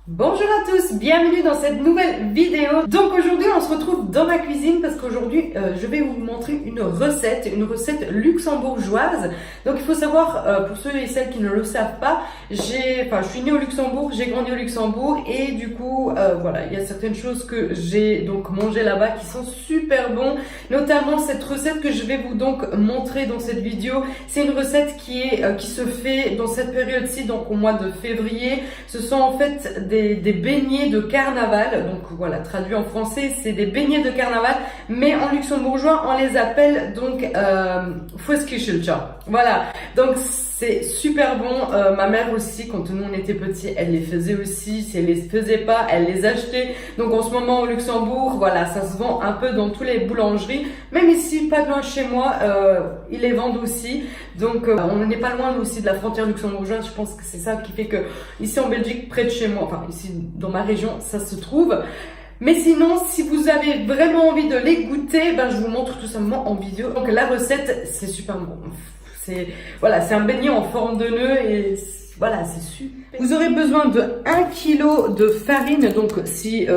Bonjour à tous, bienvenue dans cette nouvelle vidéo. Donc aujourd'hui on se retrouve dans ma cuisine parce qu'aujourd'hui je vais vous montrer une recette luxembourgeoise. Donc il faut savoir, pour ceux et celles qui ne le savent pas, je suis née au Luxembourg, j'ai grandi au Luxembourg et du coup voilà, il y a certaines choses que j'ai donc mangé là-bas qui sont super bons, notamment cette recette que je vais vous donc montrer dans cette vidéo. C'est une recette qui se fait dans cette période-ci, donc au mois de février. Ce sont en fait des beignets de carnaval, donc voilà, traduit en français, c'est des beignets de carnaval, mais en luxembourgeois, on les appelle donc Fuskishelcha. Voilà, donc c'est super bon. Ma mère aussi, quand nous on était petits, elle les faisait aussi. Si elle les faisait pas, elle les achetait. Donc en ce moment au Luxembourg, voilà, ça se vend un peu dans toutes les boulangeries. Même ici, pas loin de chez moi, ils les vendent aussi. Donc on n'est pas loin aussi de la frontière luxembourgeoise. Je pense que c'est ça qui fait que ici en Belgique, près de chez moi, enfin ici dans ma région, ça se trouve. Mais sinon, si vous avez vraiment envie de les goûter, ben je vous montre tout simplement en vidéo. Donc la recette, c'est super bon. C'est un beignet en forme de nœud et voilà, c'est super. Vous aurez besoin de 1 kg de farine. Donc si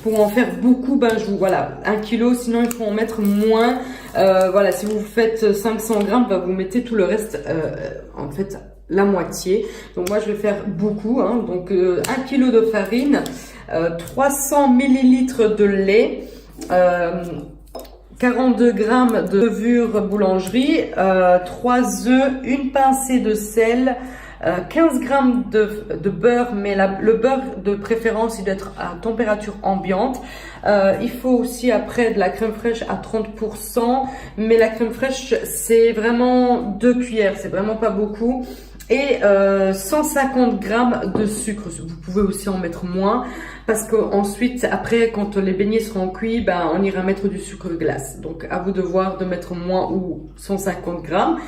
pour en faire beaucoup, ben voilà, 1 kg, sinon il faut en mettre moins. Voilà, si vous faites 500 grammes, ben, vous mettez tout le reste, en fait, la moitié. Donc moi je vais faire beaucoup, hein. Donc 1 kg de farine, 300 ml de lait, 42 grammes de levure boulangerie, 3 œufs, une pincée de sel, 15 grammes de beurre, mais le beurre de préférence il doit être à température ambiante. Il faut aussi après de la crème fraîche à 30%, mais la crème fraîche c'est vraiment 2 cuillères, c'est vraiment pas beaucoup. Et 150 grammes de sucre. Vous pouvez aussi en mettre moins parce qu'ensuite, après, quand les beignets seront cuits, ben, on ira mettre du sucre glace. Donc, à vous de voir de mettre moins ou 150 grammes.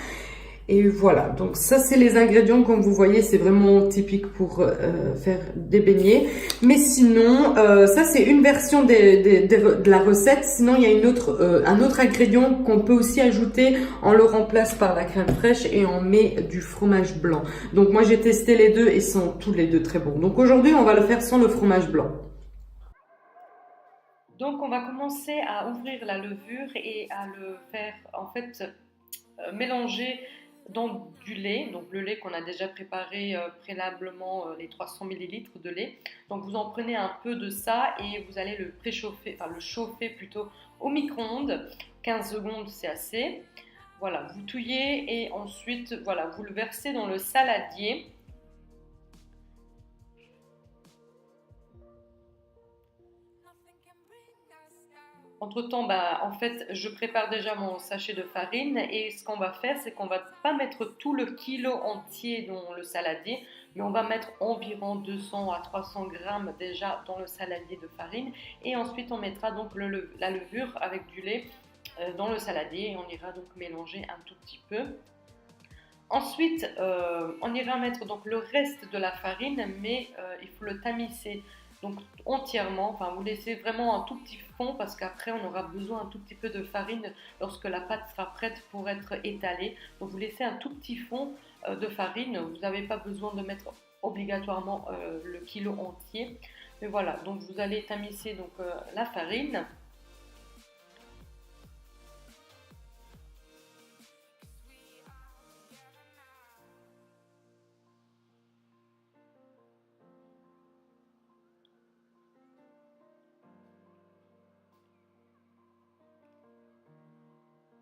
Et voilà, donc ça c'est les ingrédients, comme vous voyez, c'est vraiment typique pour faire des beignets. Mais sinon, ça c'est une version de la recette. Sinon, il y a un autre ingrédient qu'on peut aussi ajouter. On le remplace par la crème fraîche et on met du fromage blanc. Donc moi j'ai testé les deux et sont tous les deux très bons. Donc aujourd'hui, on va le faire sans le fromage blanc. Donc on va commencer à ouvrir la levure et à le faire en fait mélanger dans du lait, donc le lait qu'on a déjà préparé préalablement, les 300 millilitres de lait. Donc vous en prenez un peu de ça et vous allez le préchauffer, enfin le chauffer plutôt au micro-ondes. 15 secondes c'est assez. Voilà, vous touillez et ensuite voilà, vous le versez dans le saladier. Entre-temps, bah, en fait, je prépare déjà mon sachet de farine et ce qu'on va faire, c'est qu'on va pas mettre tout le kilo entier dans le saladier, mais on va mettre environ 200 à 300 grammes déjà dans le saladier de farine et ensuite on mettra donc la levure avec du lait dans le saladier et on ira donc mélanger un tout petit peu. Ensuite, on ira mettre donc le reste de la farine, mais il faut le tamiser donc entièrement. Enfin, vous laissez vraiment un tout petit fond parce qu'après on aura besoin un tout petit peu de farine lorsque la pâte sera prête pour être étalée. Donc vous laissez un tout petit fond de farine. Vous n'avez pas besoin de mettre obligatoirement le kilo entier. Mais voilà, donc vous allez tamiser donc la farine.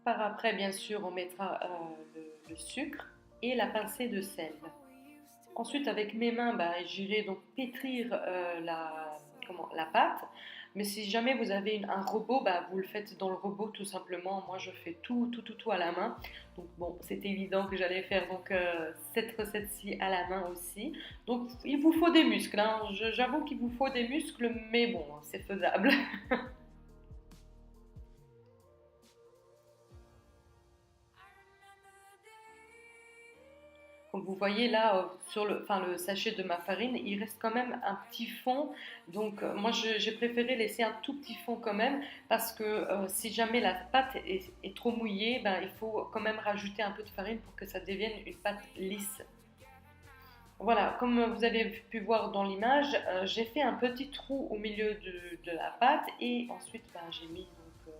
Par après, bien sûr, on mettra le sucre et la pincée de sel. Ensuite, avec mes mains, bah, j'irai donc pétrir la pâte. Mais si jamais vous avez un robot, bah, vous le faites dans le robot tout simplement. Moi, je fais tout à la main. Donc bon, c'est évident que j'allais faire donc cette recette-ci à la main aussi. Donc il vous faut des muscles, hein. J'avoue qu'il vous faut des muscles, mais bon, c'est faisable. Comme vous voyez là, sur le sachet de ma farine, il reste quand même un petit fond. Donc moi j'ai préféré laisser un tout petit fond quand même parce que si jamais la pâte est trop mouillée, ben, il faut quand même rajouter un peu de farine pour que ça devienne une pâte lisse. Voilà, comme vous avez pu voir dans l'image, j'ai fait un petit trou au milieu de la pâte et ensuite ben, j'ai mis donc,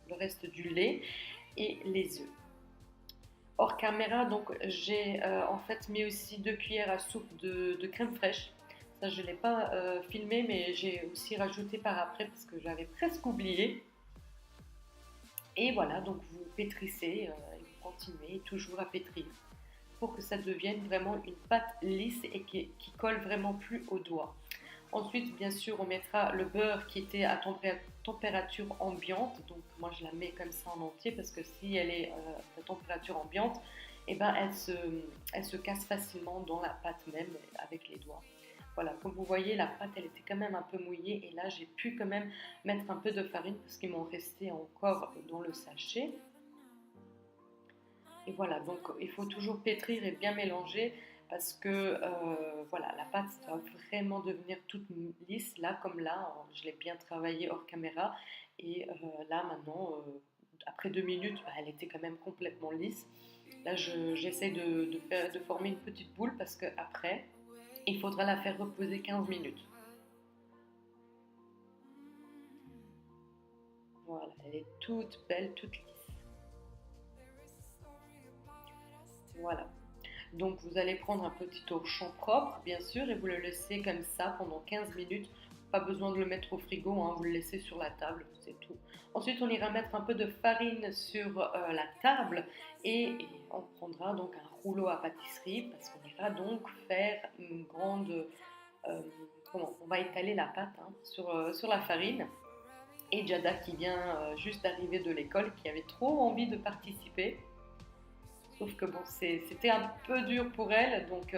le reste du lait et les œufs. Hors caméra, donc j'ai en fait mis aussi 2 cuillères à soupe de crème fraîche. Ça, je ne l'ai pas filmé, mais j'ai aussi rajouté par après parce que j'avais presque oublié. Et voilà, donc vous pétrissez et vous continuez toujours à pétrir pour que ça devienne vraiment une pâte lisse et qui colle vraiment plus aux doigts. Ensuite, bien sûr, on mettra le beurre qui était à température ambiante. Donc, moi, je la mets comme ça en entier parce que si elle est à température ambiante, eh ben, elle se casse facilement dans la pâte même avec les doigts. Voilà, comme vous voyez, la pâte, elle était quand même un peu mouillée. Et là, j'ai pu quand même mettre un peu de farine parce qu'il m'en restait encore dans le sachet. Et voilà, donc il faut toujours pétrir et bien mélanger parce que voilà, la pâte doit vraiment devenir toute lisse, là comme là, je l'ai bien travaillé hors caméra et là maintenant, après 2 minutes, bah, elle était quand même complètement lisse. Là, j'essaie de former une petite boule parce qu'après, il faudra la faire reposer 15 minutes. Voilà, elle est toute belle, toute lisse. Voilà. Donc vous allez prendre un petit torchon propre, bien sûr, et vous le laissez comme ça pendant 15 minutes. Pas besoin de le mettre au frigo, hein, vous le laissez sur la table, c'est tout. Ensuite, on ira mettre un peu de farine sur la table et on prendra donc un rouleau à pâtisserie parce qu'on ira donc faire une grande... comment on va étaler la pâte hein, sur la farine. Et Jada qui vient juste d'arriver de l'école, qui avait trop envie de participer. Sauf que bon, c'était un peu dur pour elle, donc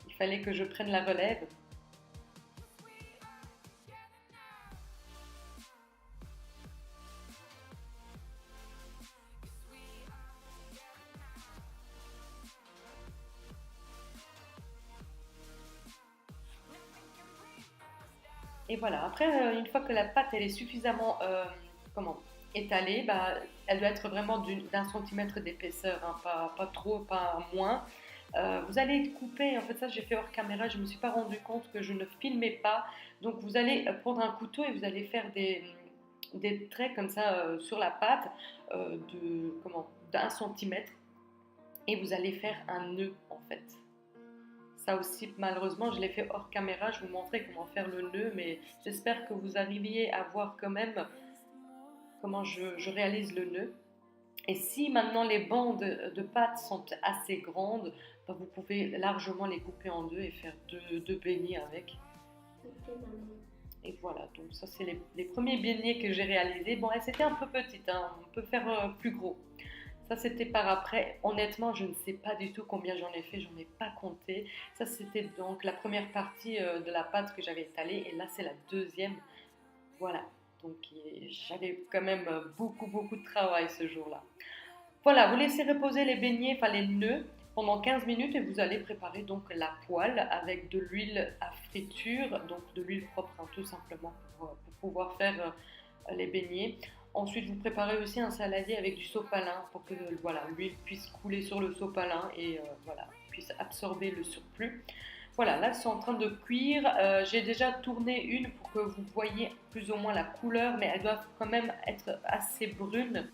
il fallait que je prenne la relève. Et voilà, après, une fois que la pâte elle est suffisamment comment, étalée, bah, elle doit être vraiment d'un centimètre d'épaisseur, hein, pas trop, pas moins. Vous allez couper, en fait ça j'ai fait hors caméra, je ne me suis pas rendu compte que je ne filmais pas. Donc vous allez prendre un couteau et vous allez faire des traits comme ça sur la pâte d'1 centimètre et vous allez faire un nœud en fait. Ça aussi, malheureusement, je l'ai fait hors caméra. Je vous montrais comment faire le nœud, mais j'espère que vous arriviez à voir quand même comment je réalise le nœud. Et si maintenant les bandes de pâte sont assez grandes, ben vous pouvez largement les couper en deux et faire deux beignets avec. Et voilà, donc ça c'est les premiers beignets que j'ai réalisés. Bon, elles étaient un peu petites, hein, on peut faire plus gros. Ça c'était par après. Honnêtement, je ne sais pas du tout combien j'en ai fait, j'en ai pas compté. Ça c'était donc la première partie de la pâte que j'avais étalée et là c'est la deuxième. Voilà, donc j'avais quand même beaucoup de travail ce jour-là. Voilà, vous laissez reposer les beignets, enfin les nœuds pendant 15 minutes et vous allez préparer donc la poêle avec de l'huile à friture, donc de l'huile propre hein, tout simplement pour pouvoir faire les beignets. Ensuite, vous préparez aussi un saladier avec du sopalin pour que voilà, l'huile puisse couler sur le sopalin et voilà, puisse absorber le surplus. Voilà, là c'est en train de cuire. J'ai déjà tourné une pour que vous voyez plus ou moins la couleur, mais elle doit quand même être assez brune.